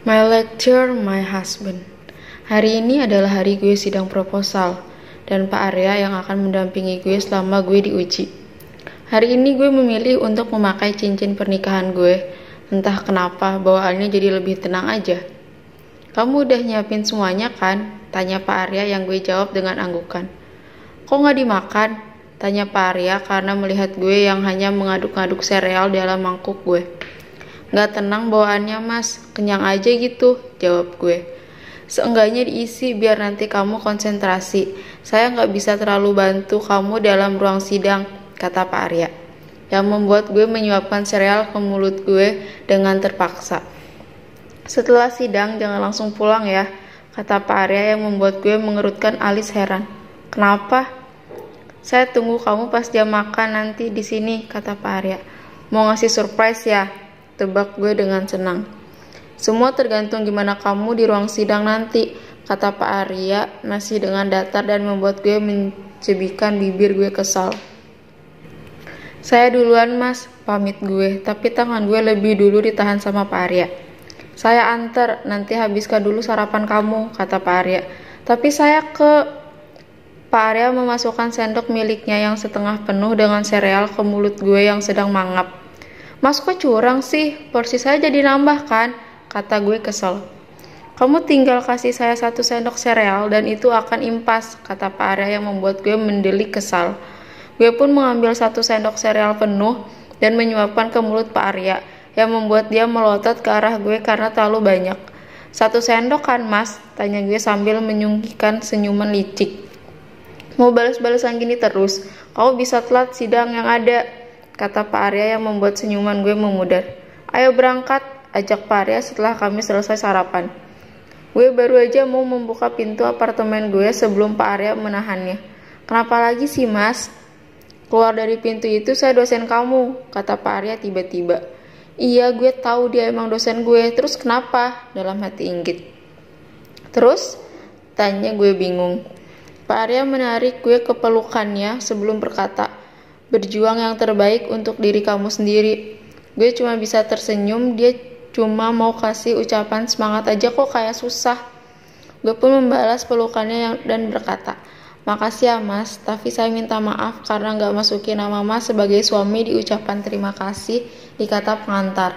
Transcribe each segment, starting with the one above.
My lecture, my husband. Hari ini adalah hari gue sidang proposal, dan Pak Arya yang akan mendampingi gue selama gue diuji. Hari ini gue memilih untuk memakai cincin pernikahan gue. Entah kenapa bawaannya jadi lebih tenang aja. Kamu udah nyiapin semuanya kan? Tanya Pak Arya yang gue jawab dengan anggukan. Kok nggak dimakan? Tanya Pak Arya karena melihat gue yang hanya mengaduk-aduk sereal dalam mangkuk gue. Nggak tenang bawaannya mas, kenyang aja gitu, jawab gue. Seenggaknya diisi biar nanti kamu konsentrasi. Saya nggak bisa terlalu bantu kamu dalam ruang sidang, kata Pak Arya, yang membuat gue menyuapkan sereal ke mulut gue dengan terpaksa. Setelah sidang jangan langsung pulang ya, kata Pak Arya yang membuat gue mengerutkan alis heran. Kenapa? Saya tunggu kamu pas jam makan nanti di sini, kata Pak Arya. Mau ngasih surprise ya? Tebak gue dengan senang. Semua tergantung gimana kamu di ruang sidang nanti, kata Pak Arya masih dengan datar dan membuat gue mencebikan bibir gue kesal. Saya duluan mas, pamit gue, tapi tangan gue lebih dulu ditahan sama Pak Arya. Saya anter, nanti habiskan dulu sarapan kamu, kata Pak Arya. Tapi saya Pak Arya memasukkan sendok miliknya yang setengah penuh dengan sereal ke mulut gue yang sedang mangap. Mas kok curang sih, porsi saya jadi nambah kan, kata gue kesel. Kamu tinggal kasih saya 1 sendok sereal dan itu akan impas, kata Pak Arya yang membuat gue mendelik kesal. Gue pun mengambil 1 sendok sereal penuh dan menyuapkan ke mulut Pak Arya, yang membuat dia melotot ke arah gue karena terlalu banyak. 1 sendok kan mas, tanya gue sambil menyungkihkan senyuman licik. Mau balas-balasan gini terus, kamu bisa telat sidang yang ada, kata Pak Arya yang membuat senyuman gue memudar. Ayo berangkat, ajak Pak Arya setelah kami selesai sarapan. Gue baru aja mau membuka pintu apartemen gue sebelum Pak Arya menahannya. Kenapa lagi sih mas? Keluar dari pintu itu saya dosen kamu, kata Pak Arya tiba-tiba. Iya gue tahu dia emang dosen gue, terus kenapa? Dalam hati inggit. Terus? Tanya gue bingung. Pak Arya menarik gue ke pelukannya sebelum berkata, berjuang yang terbaik untuk diri kamu sendiri. Gue cuma bisa tersenyum, dia cuma mau kasih ucapan semangat aja kok kayak susah. Gue pun membalas pelukannya dan berkata, makasih ya mas, tapi saya minta maaf karena gak masukin nama mas sebagai suami di ucapan terima kasih di kata pengantar.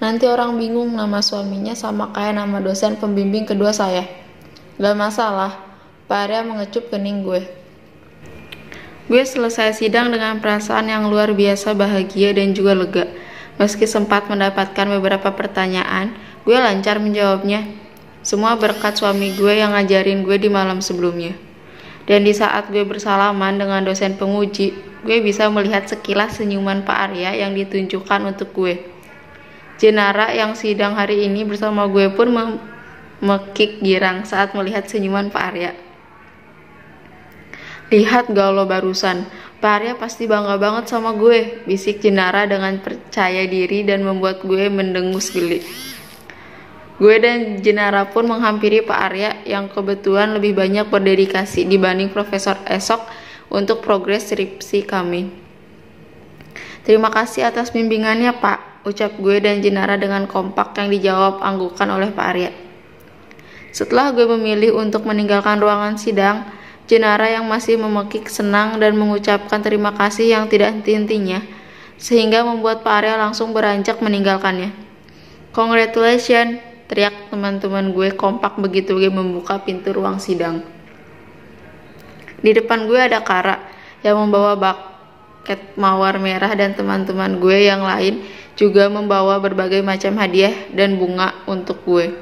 Nanti orang bingung nama suaminya sama kayak nama dosen pembimbing kedua saya. Gak masalah, Pak Arya mengecup kening gue. Gue selesai sidang dengan perasaan yang luar biasa bahagia dan juga lega. Meski sempat mendapatkan beberapa pertanyaan, gue lancar menjawabnya. Semua berkat suami gue yang ngajarin gue di malam sebelumnya. Dan di saat gue bersalaman dengan dosen penguji, gue bisa melihat sekilas senyuman Pak Arya yang ditunjukkan untuk gue. Jenara yang sidang hari ini bersama gue pun memekik girang saat melihat senyuman Pak Arya. Lihat gak lo barusan, Pak Arya pasti bangga banget sama gue, bisik Jenara dengan percaya diri dan membuat gue mendengus geli. Gue dan Jenara pun menghampiri Pak Arya yang kebetulan lebih banyak berdedikasi dibanding Profesor esok untuk progres skripsi kami. Terima kasih atas bimbingannya Pak, ucap gue dan Jenara dengan kompak yang dijawab anggukan oleh Pak Arya. Setelah gue memilih untuk meninggalkan ruangan sidang, Jenara yang masih memekik senang dan mengucapkan terima kasih yang tidak henti-hentinya, sehingga membuat Pak Arya langsung beranjak meninggalkannya. Congratulations, teriak teman-teman gue kompak begitu gue membuka pintu ruang sidang. Di depan gue ada Kara yang membawa buket mawar merah dan teman-teman gue yang lain juga membawa berbagai macam hadiah dan bunga untuk gue.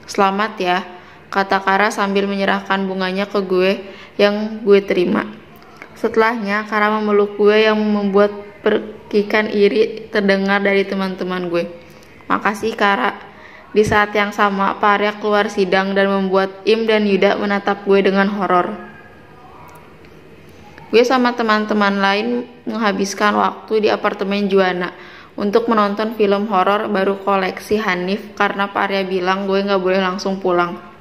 Selamat ya, kata Kara sambil menyerahkan bunganya ke gue yang gue terima. Setelahnya Kara memeluk gue yang membuat percikan iri terdengar dari teman-teman gue. Makasih Kara. Di saat yang sama Pak Arya keluar sidang dan membuat Im dan Yuda menatap gue dengan horor. Gue sama teman-teman lain menghabiskan waktu di apartemen Juana untuk menonton film horor baru koleksi Hanif karena Pak Arya bilang gue gak boleh langsung pulang.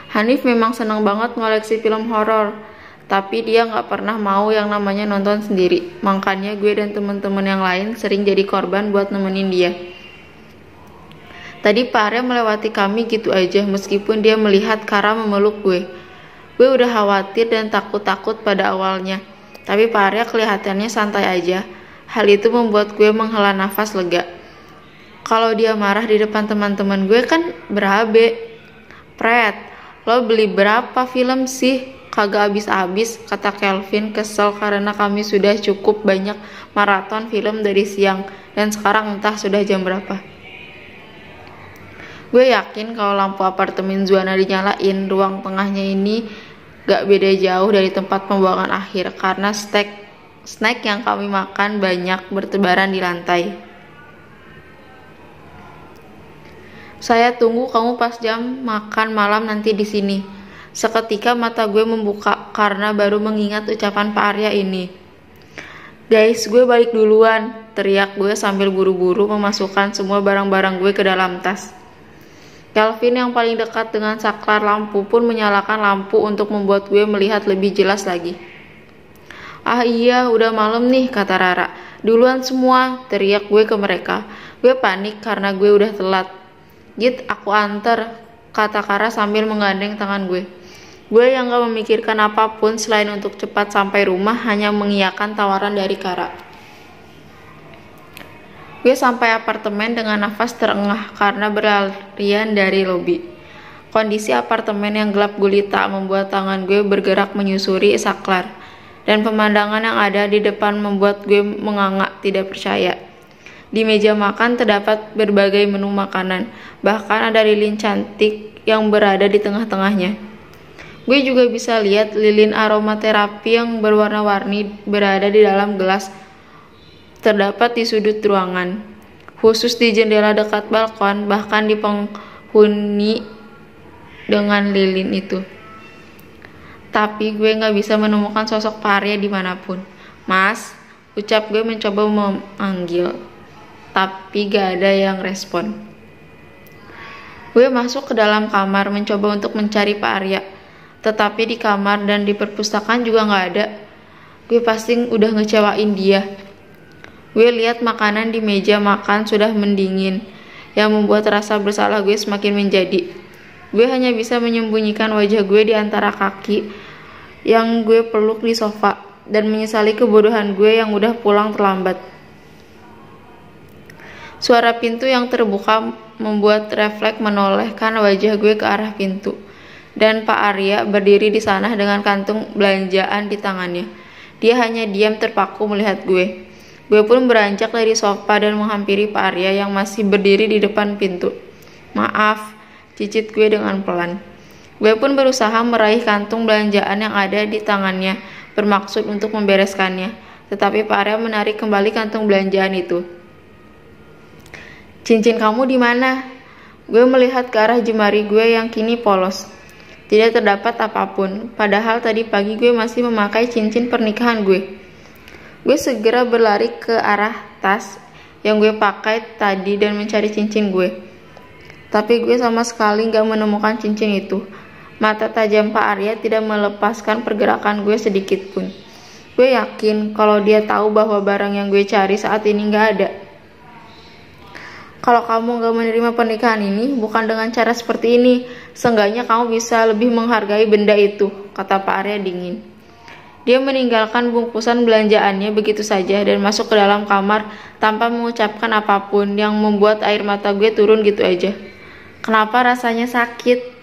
Hanif memang senang banget ngoleksi film horor, tapi dia gak pernah mau yang namanya nonton sendiri. Makanya gue dan teman-teman yang lain sering jadi korban buat nemenin dia. Tadi Pak Arya melewati kami gitu aja meskipun dia melihat Kara memeluk gue. Gue udah khawatir dan takut-takut pada awalnya, tapi Pak Arya kelihatannya santai aja. Hal itu membuat gue menghela nafas lega. Kalau dia marah di depan teman-teman gue kan berabe. Pret, lo beli berapa film sih? Kagak habis-habis, kata Kelvin kesel karena kami sudah cukup banyak maraton film dari siang dan sekarang entah sudah jam berapa. Gue yakin kalau lampu apartemen Zuana dinyalain, ruang tengahnya ini gak beda jauh dari tempat pembuangan akhir karena snack yang kami makan banyak bertebaran di lantai. Saya tunggu kamu pas jam makan malam nanti di sini. Seketika mata gue membuka karena baru mengingat ucapan Pak Arya ini. Guys, gue balik duluan, teriak gue sambil buru-buru memasukkan semua barang-barang gue ke dalam tas. Kelvin yang paling dekat dengan saklar lampu pun menyalakan lampu untuk membuat gue melihat lebih jelas lagi. Ah iya, udah malam nih, kata Rara. Duluan semua, teriak gue ke mereka. Gue panik karena gue udah telat. Git, aku anter, kata Kara sambil menggandeng tangan gue. Gue yang gak memikirkan apapun selain untuk cepat sampai rumah, hanya mengiyakan tawaran dari Kara. Gue sampai apartemen dengan nafas terengah karena berlarian dari lobi. Kondisi apartemen yang gelap gulita membuat tangan gue bergerak menyusuri saklar, dan pemandangan yang ada di depan membuat gue menganga tidak percaya. Di meja makan terdapat berbagai menu makanan, bahkan ada lilin cantik yang berada di tengah-tengahnya. Gue juga bisa lihat lilin aromaterapi yang berwarna-warni berada di dalam gelas terdapat di sudut ruangan, khusus di jendela dekat balkon, bahkan di penghuni dengan lilin itu. Tapi gue gak bisa menemukan sosok Pak Arya dimanapun. Mas, ucap gue mencoba memanggil, tapi gak ada yang respon. Gue masuk ke dalam kamar mencoba untuk mencari Pak Arya, tetapi di kamar dan di perpustakaan juga gak ada. Gue pasti udah ngecewain dia. Gue lihat makanan di meja makan sudah mendingin, yang membuat rasa bersalah gue semakin menjadi. Gue hanya bisa menyembunyikan wajah gue di antara kaki yang gue peluk di sofa dan menyesali kebodohan gue yang udah pulang terlambat. Suara pintu yang terbuka membuat refleks menolehkan wajah gue ke arah pintu, dan Pak Arya berdiri di sana dengan kantung belanjaan di tangannya. Dia hanya diam terpaku melihat gue. Gue pun beranjak dari sofa dan menghampiri Pak Arya yang masih berdiri di depan pintu. Maaf, cicit gue dengan pelan. Gue pun berusaha meraih kantung belanjaan yang ada di tangannya, bermaksud untuk membereskannya. Tetapi Pak Arya menarik kembali kantung belanjaan itu. Cincin kamu di mana? Gue melihat ke arah jemari gue yang kini polos. Tidak terdapat apapun, padahal tadi pagi gue masih memakai cincin pernikahan gue. Gue segera berlari ke arah tas yang gue pakai tadi dan mencari cincin gue. Tapi gue sama sekali gak menemukan cincin itu. Mata tajam Pak Arya tidak melepaskan pergerakan gue sedikit pun. Gue yakin kalau dia tahu bahwa barang yang gue cari saat ini gak ada. Kalau kamu gak menerima pernikahan ini, bukan dengan cara seperti ini, seenggaknya kamu bisa lebih menghargai benda itu, kata Pak Arya dingin. Dia meninggalkan bungkusan belanjaannya begitu saja dan masuk ke dalam kamar tanpa mengucapkan apapun, yang membuat air mata gue turun gitu aja. Kenapa rasanya sakit?